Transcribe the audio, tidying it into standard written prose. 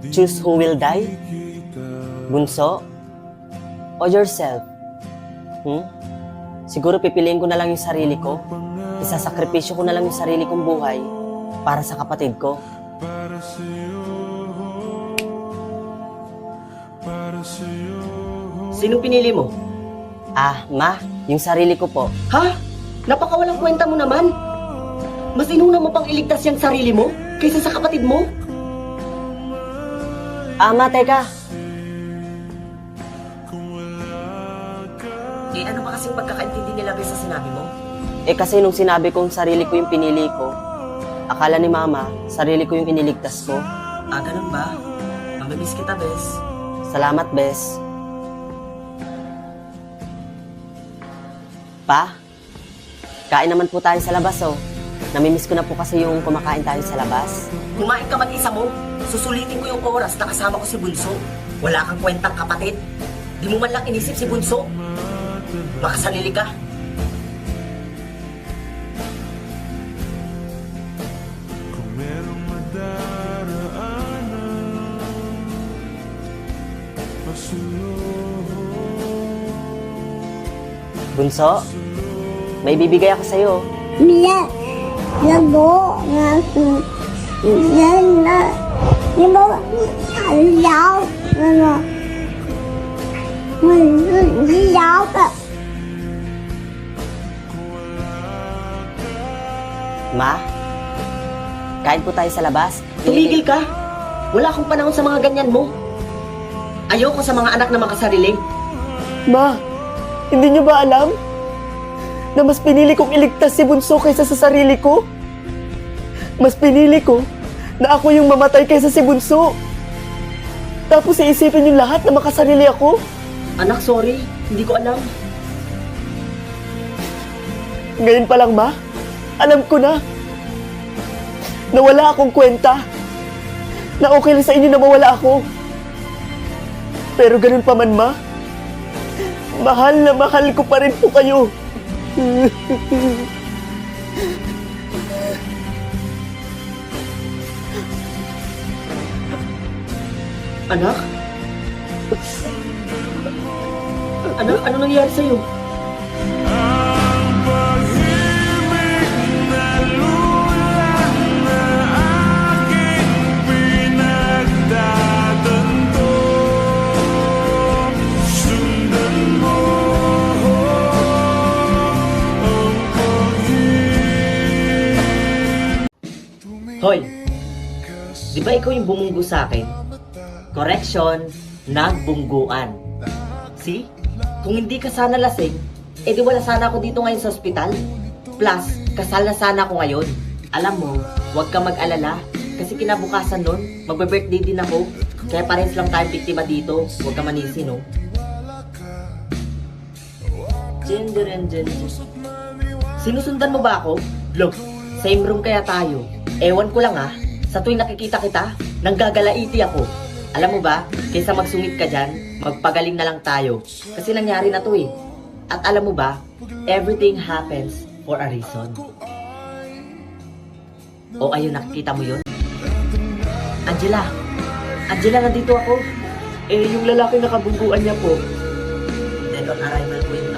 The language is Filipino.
Choose who will die? Bunso? O yourself? Siguro pipiliin ko na lang yung sarili ko. Isasakripisyo ko na lang yung sarili kong buhay para sa kapatid ko. Sino pinili mo? Ma, yung sarili ko po. Ha? Napakawalang kwenta mo naman. Mas inuna mo pang iligtas yung sarili mo kaysa sa kapatid mo? Ma, teka. Ano ba kasing pagkakaintindi nila sa sinabi mo? Kasi nung sinabi kong sarili ko yung pinili ko, akala ni Mama, sarili ko yung iniligtas ko. Ganun ba? Mamimiss kita, Bes. Salamat, Bes. Pa, kain naman po tayo sa labas, oh. Namimiss ko na po kasi yung kumakain tayo sa labas. Kumain ka mag-isa mo. Susulitin ko yung oras na kasama ko si Bunso. Wala kang kwentang kapatid. Di mo man lang inisip si Bunso. Makasalili ka. Bunso, may bibigay ako sa'yo. Mia, lago, nasu, yan na, di ba, alaw, ano, alaw ka. Ma, kain po tayo sa labas. Tumigil ka. Wala akong panahon sa mga ganyan mo. Ayoko sa mga anak na makasarili. Ma, hindi niyo ba alam na mas pinili kong iligtas si Bunso kaysa sa sarili ko? Mas pinili ko na ako yung mamatay kaysa si Bunso. Tapos iisipin yung lahat na makasarili ako. Anak, sorry. Hindi ko alam. Ngayon pa lang, Ma, alam ko na wala akong kwenta. Na okay lang sa inyo na mawala ako. Pero ganun pa man, Ma, mahal na mahal ko pa rin po kayo. Anak? Anak, ano nangyari sa'yo? Hoy, di ba ikaw yung bumunggo sa akin? Correction, nagbungguan. See? Kung hindi ka sana lasing, edi wala sana ako dito ngayon sa ospital. Plus, kasal na sana ako ngayon. Alam mo, huwag ka mag-alala. Kasi kinabukasan nun, magbe-birthday din ako. Kaya parehas lang tayong biktima dito. Huwag ka manisi, no? Gender and gender. Sinusundan mo ba ako? Look, same room kaya tayo. Ewan ko lang sa tuwing nakikita kita, nanggagalaiti ako. Alam mo ba, kaysa magsungit ka dyan, magpagaling na lang tayo. Kasi nangyari na to eh. At alam mo ba, everything happens for a reason. O ayun, nakikita mo yun? Angela! Angela, nandito ako. Yung lalaki nakabungguan niya po. Dead on arrival po yung